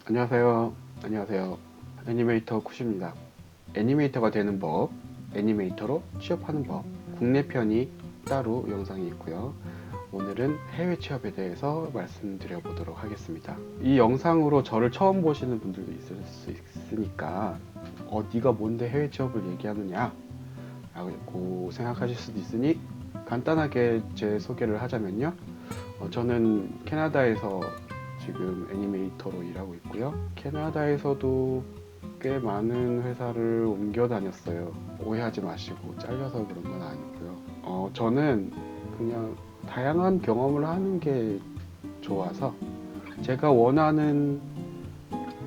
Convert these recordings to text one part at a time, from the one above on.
안녕하세요. 안녕하세요. 애니메이터 굿입니다. 애니메이터가 되는 법, 애니메이터로 취업하는 법, 국내 편이 따로 영상이 있고요. 오늘은 해외 취업에 대해서 말씀드려 보도록 하겠습니다. 이 영상으로 저를 처음 보시는 분들도 있을 수 있으니까 네가 뭔데 해외 취업을 얘기하느냐 라고 생각하실 수도 있으니 간단하게 제 소개를 하자면요. 저는 캐나다에서 지금 애니메이터로 일하고 있고요. 캐나다에서도 꽤 많은 회사를 옮겨 다녔어요. 오해하지 마시고 잘려서 그런 건 아니고요. 저는 그냥 다양한 경험을 하는 게 좋아서 제가 원하는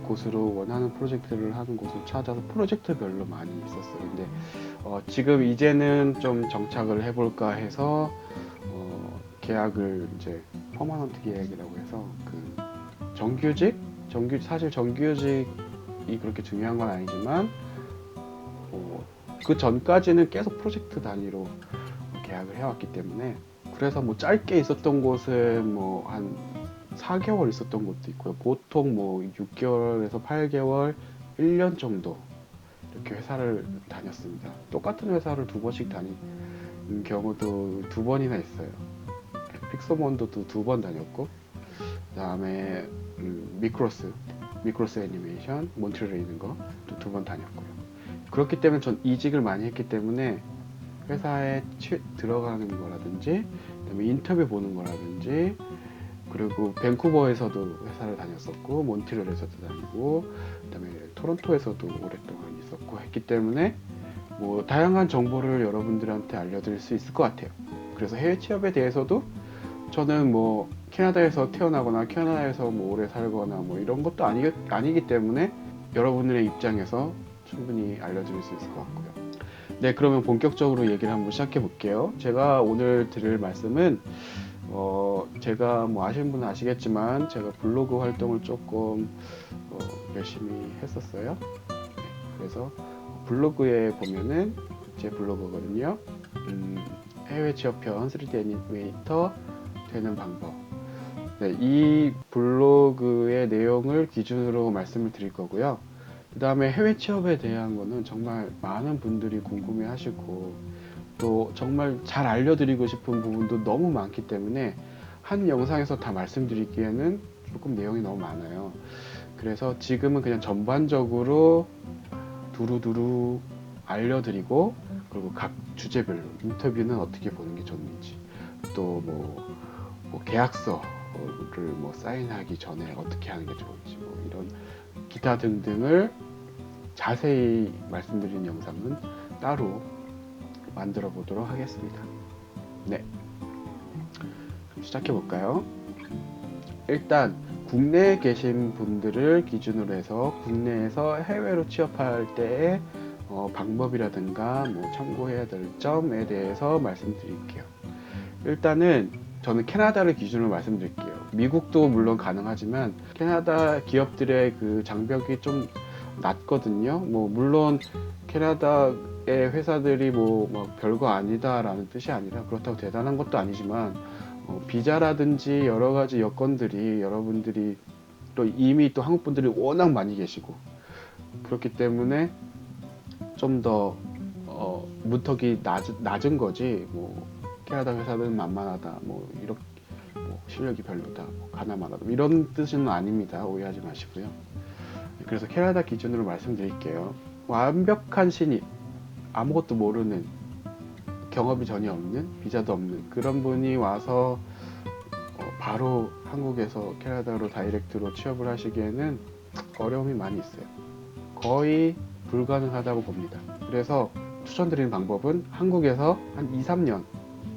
곳으로 원하는 프로젝트를 하는 곳을 찾아서 프로젝트별로 많이 있었어요. 근데 지금 이제는 좀 정착을 해볼까 해서 계약을 이제 퍼머넌트 계약이라고 해서 그 정규직? 사실 정규직이 그렇게 중요한 건 아니지만 그 전까지는 계속 프로젝트 단위로 계약을 해왔기 때문에 그래서 뭐 짧게 있었던 곳은 뭐 한 4개월 있었던 곳도 있고요. 보통 뭐 6개월에서 8개월, 1년 정도 이렇게 회사를 다녔습니다. 똑같은 회사를 두 번씩 다닌 경우도 두 번이나 있어요. 픽서몬도도 두 번 다녔고, 그 다음에 미크로스 애니메이션 몬트리올에 있는 거 또 두 번 다녔고요. 그렇기 때문에 전 이직을 많이 했기 때문에 회사에 들어가는 거라든지, 그다음에 인터뷰 보는 거라든지, 그리고 밴쿠버에서도 회사를 다녔었고, 몬트리올에서도 다니고, 그다음에 토론토에서도 오랫동안 있었고 했기 때문에 뭐 다양한 정보를 여러분들한테 알려드릴 수 있을 것 같아요. 그래서 해외 취업에 대해서도 저는 뭐 캐나다에서 태어나거나 캐나다에서 뭐 오래 살거나 뭐 이런 것도 아니기 때문에 여러분들의 입장에서 충분히 알려드릴 수 있을 것 같고요. 네, 그러면 본격적으로 얘기를 한번 시작해 볼게요. 제가 오늘 드릴 말씀은 제가 뭐 아시는 분은 아시겠지만 제가 블로그 활동을 조금 열심히 했었어요. 네, 그래서 블로그에 보면은 제 블로그거든요. 해외 취업편 3D 애니메이터 되는 방법. 네, 이 블로그의 내용을 기준으로 말씀을 드릴 거고요. 그 다음에 해외 취업에 대한 거는 정말 많은 분들이 궁금해 하시고 또 정말 잘 알려드리고 싶은 부분도 너무 많기 때문에 한 영상에서 다 말씀드리기에는 조금 내용이 너무 많아요. 그래서 지금은 그냥 전반적으로 두루두루 알려드리고 그리고 각 주제별로 인터뷰는 어떻게 보는 게 좋는지 또 뭐 계약서를 뭐 사인하기 전에 어떻게 하는 게 좋을지 뭐 이런 기타 등등을 자세히 말씀드리는 영상은 따로 만들어 보도록 하겠습니다. 네, 그럼 시작해 볼까요? 일단 국내에 계신 분들을 기준으로 해서 국내에서 해외로 취업할 때의 방법이라든가 뭐 참고해야 될 점에 대해서 말씀드릴게요. 일단은 저는 캐나다를 기준으로 말씀드릴게요. 미국도 물론 가능하지만 캐나다 기업들의 그 장벽이 좀 낮거든요. 뭐 물론 캐나다의 회사들이 뭐 막 별거 아니다라는 뜻이 아니라 그렇다고 대단한 것도 아니지만 비자라든지 여러 가지 여건들이 여러분들이 또 이미 또 한국 분들이 워낙 많이 계시고 그렇기 때문에 좀 더 문턱이 낮은 거지 뭐 캐나다 회사들은 만만하다 뭐 이렇게 뭐 실력이 별로다 뭐 가나마다 이런 뜻은 아닙니다. 오해하지 마시고요. 그래서 캐나다 기준으로 말씀드릴게요. 완벽한 신입 아무것도 모르는 경험이 전혀 없는 비자도 없는 그런 분이 와서 바로 한국에서 캐나다로 다이렉트로 취업을 하시기에는 어려움이 많이 있어요. 거의 불가능하다고 봅니다. 그래서 추천드리는 방법은 한국에서 한 2, 3년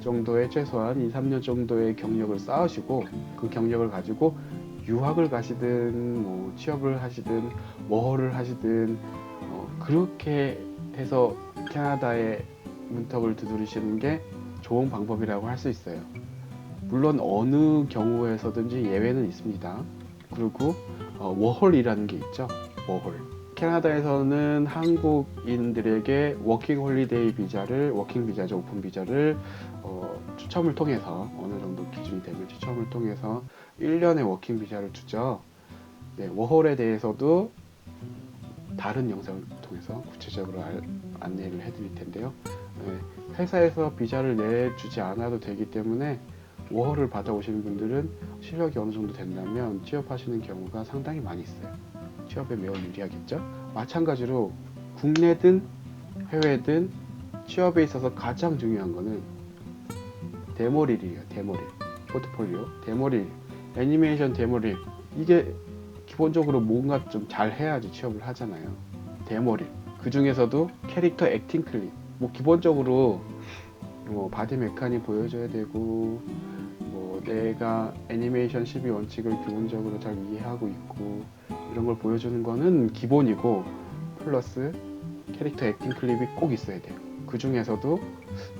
정도의 최소한 2, 3년 정도의 경력을 쌓으시고 그 경력을 가지고 유학을 가시든 뭐 취업을 하시든 워홀을 하시든 그렇게 해서 캐나다의 문턱을 두드리시는 게 좋은 방법이라고 할 수 있어요. 물론 어느 경우에서든지 예외는 있습니다. 그리고 워홀이라는 게 있죠. 워홀. 캐나다에서는 한국인들에게 워킹 홀리데이 비자를 워킹 비자죠. 오픈 비자를 추첨을 통해서 어느 정도 기준이 되면 추첨을 통해서 1년의 워킹 비자를 주죠. 네, 워홀에 대해서도 다른 영상을 통해서 구체적으로 안내를 해드릴 텐데요. 네, 회사에서 비자를 내주지 않아도 되기 때문에 워홀을 받아오시는 분들은 실력이 어느 정도 된다면 취업하시는 경우가 상당히 많이 있어요. 취업에 매우 유리하겠죠. 마찬가지로 국내든 해외든 취업에 있어서 가장 중요한 거는 데모릴이에요. 데모릴, 포트폴리오 데모릴, 애니메이션 데모릴. 이게 기본적으로 뭔가 좀 잘 해야지 취업을 하잖아요. 데모릴. 그 중에서도 캐릭터 액팅 클립. 뭐 기본적으로 뭐 바디 메카닉 보여줘야 되고, 뭐 내가 애니메이션 12원칙을 기본적으로 잘 이해하고 있고, 이런 걸 보여주는 거는 기본이고, 플러스 캐릭터 액팅 클립이 꼭 있어야 돼요. 그 중에서도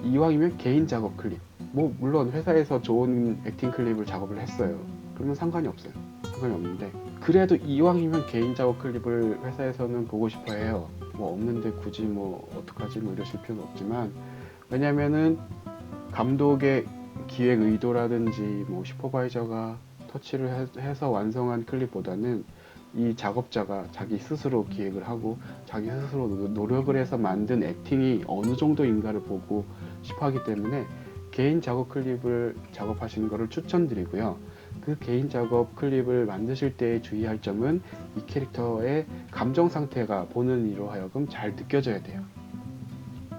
이왕이면 개인 작업 클립. 뭐 물론 회사에서 좋은 액팅 클립을 작업을 했어요. 그러면 상관이 없어요. 상관이 없는데, 그래도 이왕이면 개인 작업 클립을 회사에서는 보고 싶어 해요. 뭐 없는데 굳이 뭐 어떡하지 뭐 이러실 필요는 없지만, 왜냐면은 감독의 기획 의도라든지 뭐 슈퍼바이저가 터치를 해서 완성한 클립보다는 이 작업자가 자기 스스로 기획을 하고 자기 스스로 노력을 해서 만든 액팅이 어느 정도인가를 보고 싶어 하기 때문에 개인 작업 클립을 작업하시는 것을 추천드리고요. 그 개인 작업 클립을 만드실 때 주의할 점은 이 캐릭터의 감정 상태가 보는 이로 하여금 잘 느껴져야 돼요.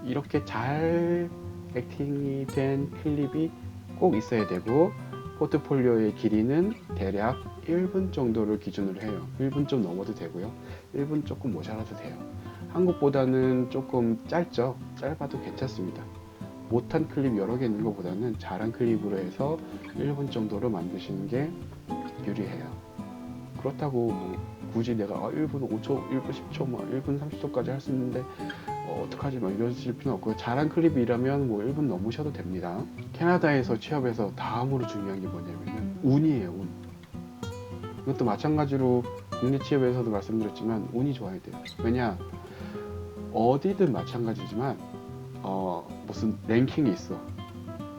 이렇게 잘 액팅이 된 클립이 꼭 있어야 되고, 포트폴리오의 길이는 대략 1분 정도를 기준으로 해요. 1분 좀 넘어도 되고요. 1분 조금 모자라도 돼요. 한국보다는 조금 짧죠. 짧아도 괜찮습니다. 못한 클립 여러 개 있는 것보다는 잘한 클립으로 해서 1분 정도로 만드시는 게 유리해요. 그렇다고 뭐 굳이 내가 1분 5초, 1분 10초, 뭐 1분 30초까지 할 수 있는데 어떡하지 막 이러실 필요는 없고, 잘한 클립이라면 뭐 1분 넘으셔도 됩니다. 캐나다에서 취업에서 다음으로 중요한 게 뭐냐면 운이에요. 운. 이것도 마찬가지로 국내 취업에서도 말씀드렸지만 운이 좋아야 돼요. 왜냐, 어디든 마찬가지지만 무슨 랭킹이 있어.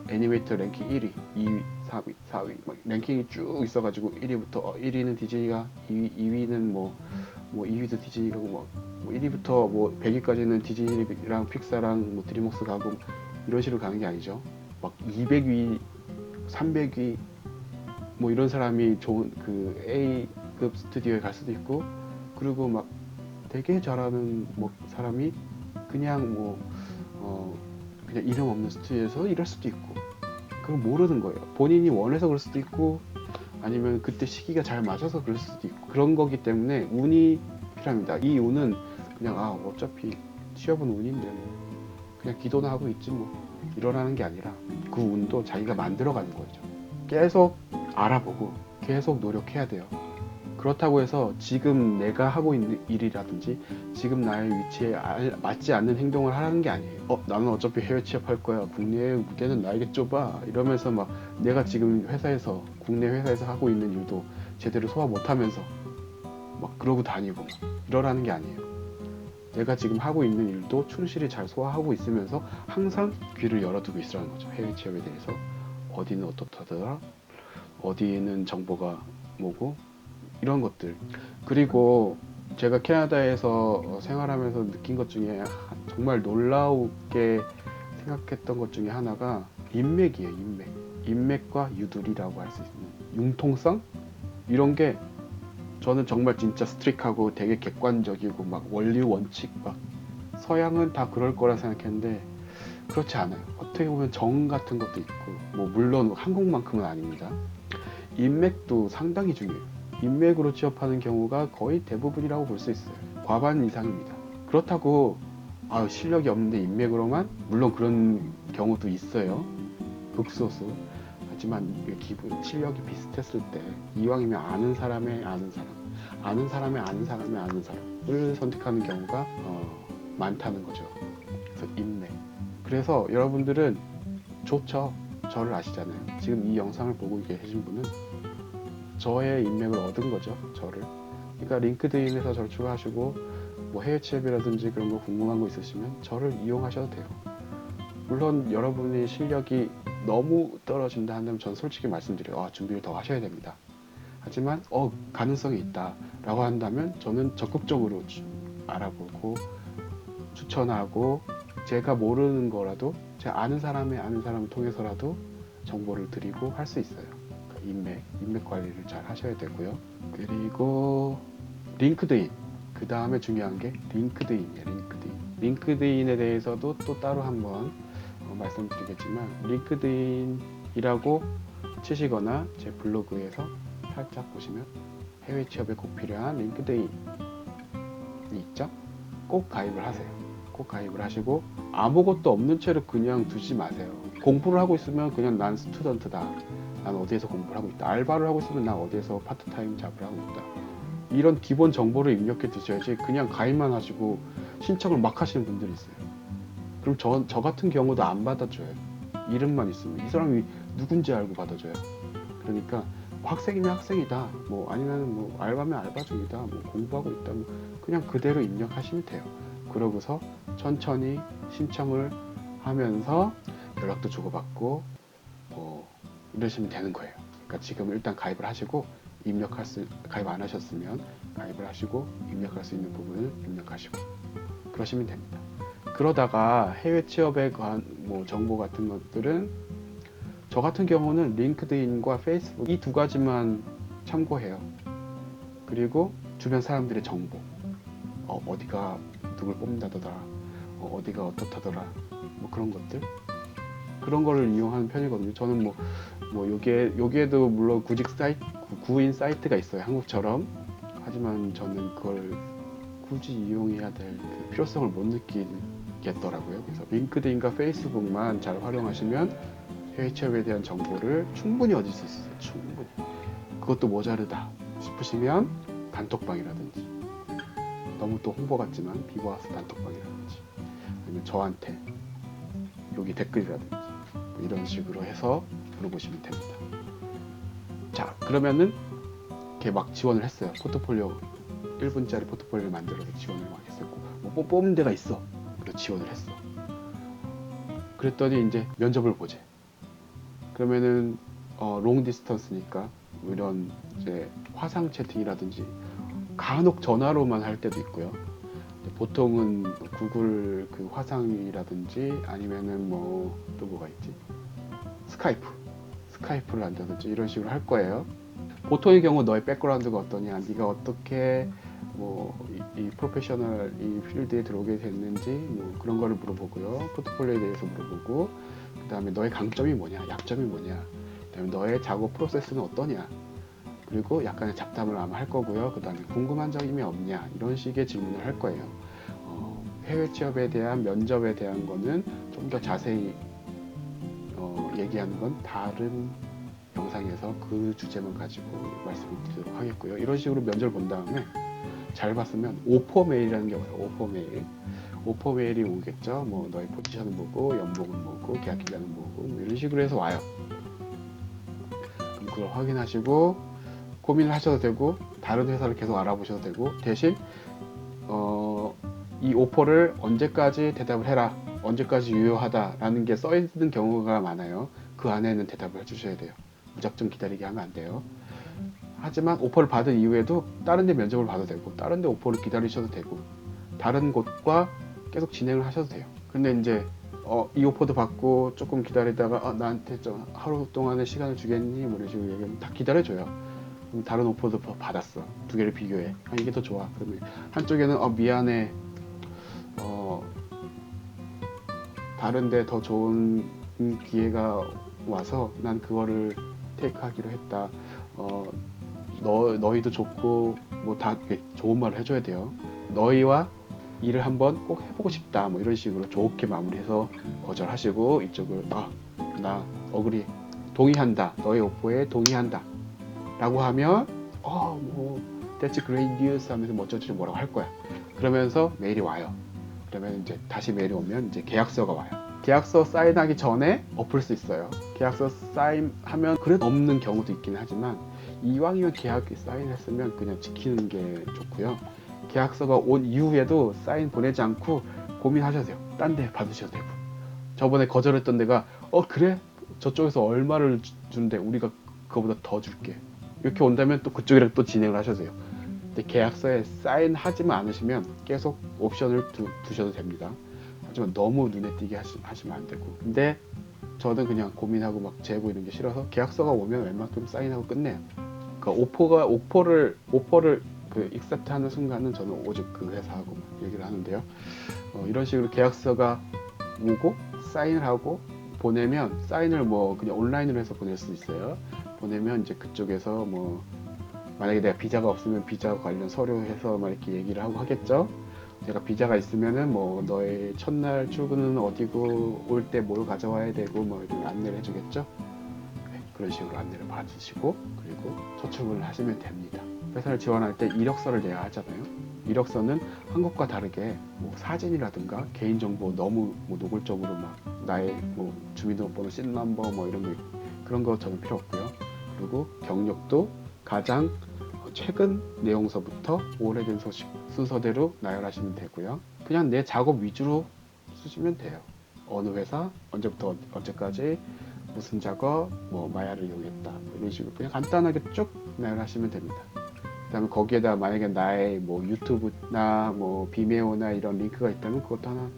애니메이터 랭킹 1위, 2위, 4위, 4위 막 랭킹이 쭉 있어가지고 1위부터 1위는 디즈니가, 2위는 뭐 2위도 디즈니가 뭐 1위부터 뭐 100위까지는 디즈니랑 픽사랑 뭐 드림웍스 가고 이런 식으로 가는 게 아니죠. 막 200위, 300위 뭐 이런 사람이 좋은 그 A급 스튜디오에 갈 수도 있고, 그리고 막 되게 잘하는 뭐 사람이 그냥 그냥 이름 없는 스튜디오에서 일할 수도 있고, 그건 모르는 거예요. 본인이 원해서 그럴 수도 있고, 아니면 그때 시기가 잘 맞아서 그럴 수도 있고, 그런 거기 때문에 운이 필요합니다. 이 운은 그냥 어차피 취업은 운인데 뭐 그냥 기도나 하고 있지 뭐 이러라는 게 아니라, 그 운도 자기가 만들어가는 거죠. 계속 알아보고 계속 노력해야 돼요. 그렇다고 해서 지금 내가 하고 있는 일이라든지 지금 나의 위치에 맞지 않는 행동을 하라는 게 아니에요. 나는 어차피 해외 취업할 거야. 국내 무게는 나에게 좁아. 이러면서 막 내가 지금 회사에서, 국내 회사에서 하고 있는 일도 제대로 소화 못하면서 막 그러고 다니고 막 이러라는 게 아니에요. 내가 지금 하고 있는 일도 충실히 잘 소화하고 있으면서 항상 귀를 열어두고 있으라는 거죠. 해외 취업에 대해서. 어디는 어떻다더라, 어디는 정보가 뭐고, 이런 것들. 그리고 제가 캐나다에서 생활하면서 느낀 것 중에 정말 놀라우게 생각했던 것 중에 하나가 인맥이에요. 인맥과 유두리라고 할 수 있는 융통성? 이런 게 저는 정말 진짜 스트릭하고 되게 객관적이고 막 원리 원칙 막 서양은 다 그럴 거라 생각했는데 그렇지 않아요. 어떻게 보면 정 같은 것도 있고, 뭐 물론 한국만큼은 아닙니다. 인맥도 상당히 중요해요. 인맥으로 취업하는 경우가 거의 대부분이라고 볼 수 있어요. 과반 이상입니다. 그렇다고 실력이 없는데 인맥으로만, 물론 그런 경우도 있어요. 극소수. 하지만 기본 실력이 비슷했을 때 이왕이면 아는 사람의 아는 사람, 아는 사람의 아는 사람의 아는 사람을 선택하는 경우가 많다는 거죠. 그래서 인맥. 그래서 여러분들은 좋죠. 저를 아시잖아요. 지금 이 영상을 보고 계신 분은 저의 인맥을 얻은 거죠. 저를. 그러니까 링크드인에서 저를 추가하시고 뭐 해외 취업이라든지 그런 거 궁금한 거 있으시면 저를 이용하셔도 돼요. 물론 여러분의 실력이 너무 떨어진다 한다면 전 솔직히 말씀드려요. 준비를 더 하셔야 됩니다. 하지만 가능성이 있다 라고 한다면 저는 적극적으로 알아보고 추천하고, 제가 모르는 거라도 제가 아는 사람을 통해서라도 정보를 드리고 할 수 있어요. 인맥 관리를 잘 하셔야 되고요. 그리고 링크드인, 그 다음에 중요한 게 링크드인이에요. 링크드인에 대해서도 또 따로 한번 말씀드리겠지만, 링크드인이라고 치시거나 제 블로그에서 살짝 보시면 해외 취업에 꼭 필요한 링크드인이 있죠. 꼭 가입을 하세요. 꼭 가입을 하시고 아무것도 없는 채로 그냥 두지 마세요. 공부를 하고 있으면 그냥 난 스튜던트다, 난 어디에서 공부를 하고 있다, 알바를 하고 있으면 난 어디에서 파트타임 잡을 하고 있다, 이런 기본 정보를 입력해 두셔야지 그냥 가입만 하시고 신청을 막 하시는 분들이 있어요. 그럼 저 같은 경우도 안 받아줘요. 이름만 있으면 이 사람이 누군지 알고 받아줘요. 그러니까 학생이면 학생이다, 아니면 알바면 알바 중이다, 공부하고 있다, 그냥 그대로 입력하시면 돼요. 그러고서 천천히 신청을 하면서 연락도 주고받고 이러시면 되는 거예요. 그러니까 지금 일단 가입을 하시고 가입 안 하셨으면 가입을 하시고 입력할 수 있는 부분을 입력하시고 그러시면 됩니다. 그러다가 해외 취업에 관한 정보 같은 것들은 저 같은 경우는 링크드인과 페이스북 이 두 가지만 참고해요. 그리고 주변 사람들의 정보, 어디가 누굴 뽑는다더라, 어디가 어떻다더라, 그런 거를 이용하는 편이거든요. 저는 여기에도 물론 구인 사이트가 있어요, 한국처럼. 하지만 저는 그걸 굳이 이용해야 될 필요성을 못 느끼겠더라고요. 그래서 링크드인과 페이스북만 잘 활용하시면 해외 취업에 대한 정보를 충분히 얻을 수 있어요. 충분히. 그것도 모자르다 싶으시면 단톡방이라든지, 너무 또 홍보 같지만 비보아스 단톡방이라든지, 아니면 저한테 여기 댓글이라든지 이런 식으로 해서 물어보시면 됩니다. 자, 그러면은 이렇게 막 지원을 했어요. 포트폴리오 1분짜리 포트폴리오를 만들어서 지원을 막 했었고, 뽑는 데가 있어. 그래서 지원을 했어. 그랬더니 이제 면접을 보재. 그러면은 롱 디스턴스니까 이런 이제 화상 채팅이라든지 간혹 전화로만 할 때도 있고요. 보통은 구글 그 화상이라든지 아니면은 또 뭐가 있지? 스카이프를 한다든지 이런 식으로 할 거예요. 보통의 경우 너의 백그라운드가 어떠냐, 네가 어떻게 이 프로페셔널 이 필드에 들어오게 됐는지 그런 거를 물어보고요. 포트폴리오에 대해서 물어보고, 그 다음에 너의 강점이 뭐냐, 약점이 뭐냐, 그 다음에 너의 작업 프로세스는 어떠냐, 그리고 약간의 잡담을 아마 할 거고요. 그 다음에 궁금한 점이 없냐, 이런 식의 질문을 할 거예요. 해외 취업에 대한 면접에 대한 거는 좀 더 자세히 얘기하는 건 다른 영상에서 그 주제만 가지고 말씀을 드리도록 하겠고요. 이런 식으로 면접을 본 다음에 잘 봤으면 오퍼 메일이라는 게 와요. 오퍼 메일이 오겠죠. 너의 포지션은 뭐고, 연봉은 뭐고, 계약 기간은 뭐고, 이런 식으로 해서 와요. 그럼 그걸 확인하시고 고민을 하셔도 되고, 다른 회사를 계속 알아보셔도 되고, 대신 이 오퍼를 언제까지 대답을 해라, 언제까지 유효하다라는 게 써 있는 경우가 많아요. 그 안에는 대답을 해주셔야 돼요. 무작정 기다리게 하면 안 돼요. 하지만 오퍼를 받은 이후에도 다른 데 면접을 봐도 되고, 다른 데 오퍼를 기다리셔도 되고, 다른 곳과 계속 진행을 하셔도 돼요. 근데 이제 이 오퍼도 받고 조금 기다리다가 나한테 좀 하루 동안의 시간을 주겠니? 이런 식으로 얘기하면 다 기다려줘요. 그럼 다른 오퍼도 받았어. 두 개를 비교해. 이게 더 좋아. 그러면 한쪽에는 미안해, 다른 데 더 좋은 기회가 와서 난 그거를 테이크하기로 했다. 너희도 좋고 다 좋은 말을 해줘야 돼요. 너희와 일을 한번 꼭 해보고 싶다, 이런 식으로 좋게 마무리해서 거절하시고, 이쪽을 나 어그리, 동의한다, 너의 오퍼에 동의한다 라고 하면 that's great news 하면서 어쩌지 뭐라고 할 거야. 그러면서 메일이 와요. 그러면 이제 다시 메일이 오면 이제 계약서가 와요. 계약서 사인하기 전에 엎을 수 있어요. 계약서 사인하면 그래도 없는 경우도 있긴 하지만, 이왕이면 계약이 사인했으면 그냥 지키는 게 좋고요. 계약서가 온 이후에도 사인 보내지 않고 고민하셔도 돼요. 딴 데 받으셔도 되고. 저번에 거절했던 데가 그래? 저쪽에서 얼마를 주는데 우리가 그거보다 더 줄게. 이렇게 온다면 또 그쪽이랑 또 진행을 하셔도 돼요. 근데 계약서에 사인하지만 않으시면 계속 옵션을 두셔도 됩니다. 하지만 너무 눈에 띄게 하시면 안 되고. 근데 저는 그냥 고민하고 막 재고 이런 게 싫어서 계약서가 오면 웬만큼 사인하고 끝내요. 그러니까 오퍼를 그 익셉트 하는 순간은 저는 오직 그 회사하고 얘기를 하는데요. 이런 식으로 계약서가 오고 사인을 하고 보내면, 사인을 뭐 그냥 온라인으로 해서 보낼 수 있어요. 보내면 이제 그쪽에서 뭐 만약에 내가 비자가 없으면 비자 관련 서류 해서 막 이렇게 얘기를 하고 하겠죠. 제가 비자가 있으면은 뭐 너의 첫날 출근은 어디고 올 때 뭘 가져와야 되고 뭐 이런 안내를 해주겠죠. 네, 그런 식으로 안내를 받으시고 그리고 첫 출근을 하시면 됩니다. 회사를 지원할 때 이력서를 내야 하잖아요. 이력서는 한국과 다르게 뭐 사진이라든가 개인정보 너무 뭐 노골적으로 막 나의 뭐 주민등록번호, 씬넘버 뭐 이런 거, 그런 거 저는 필요 없고요. 그리고 경력도 가장 최근 내용서부터 오래된 소식 순서대로 나열하시면 되고요. 그냥 내 작업 위주로 쓰시면 돼요. 어느 회사, 언제부터 언제까지, 무슨 작업, 뭐 마야를 이용했다, 뭐 이런 식으로 그냥 간단하게 쭉 나열하시면 됩니다. 그 다음에 거기에다 만약에 나의 뭐 유튜브나 뭐 비메오나 이런 링크가 있다면 그것도 하나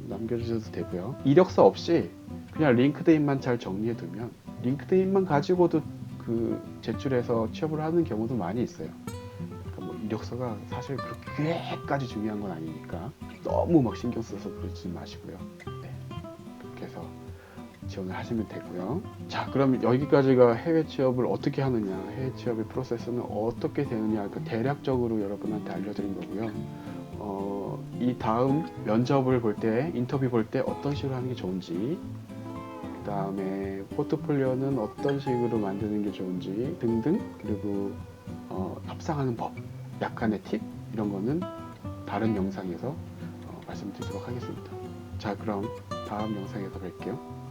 남겨주셔도 되고요. 이력서 없이 그냥 링크드인만 잘 정리해 두면, 링크드인만 가지고도 그 제출해서 취업을 하는 경우도 많이 있어요. 그러니까 뭐 이력서가 사실 그렇게까지 중요한 건 아니니까 너무 막 신경 써서 그러지 마시고요. 네, 그렇게 해서 지원을 하시면 되고요. 자, 그럼 여기까지가 해외 취업을 어떻게 하느냐, 해외 취업의 프로세스는 어떻게 되느냐, 그 대략적으로 여러분한테 알려드린 거고요. 이 다음 면접을 볼 때, 인터뷰 볼 때 어떤 식으로 하는 게 좋은지, 그 다음에 포트폴리오는 어떤 식으로 만드는 게 좋은지 등등, 그리고 협상하는 법, 약간의 팁, 이런 거는 다른 영상에서 말씀드리도록 하겠습니다. 자, 그럼 다음 영상에서 뵐게요.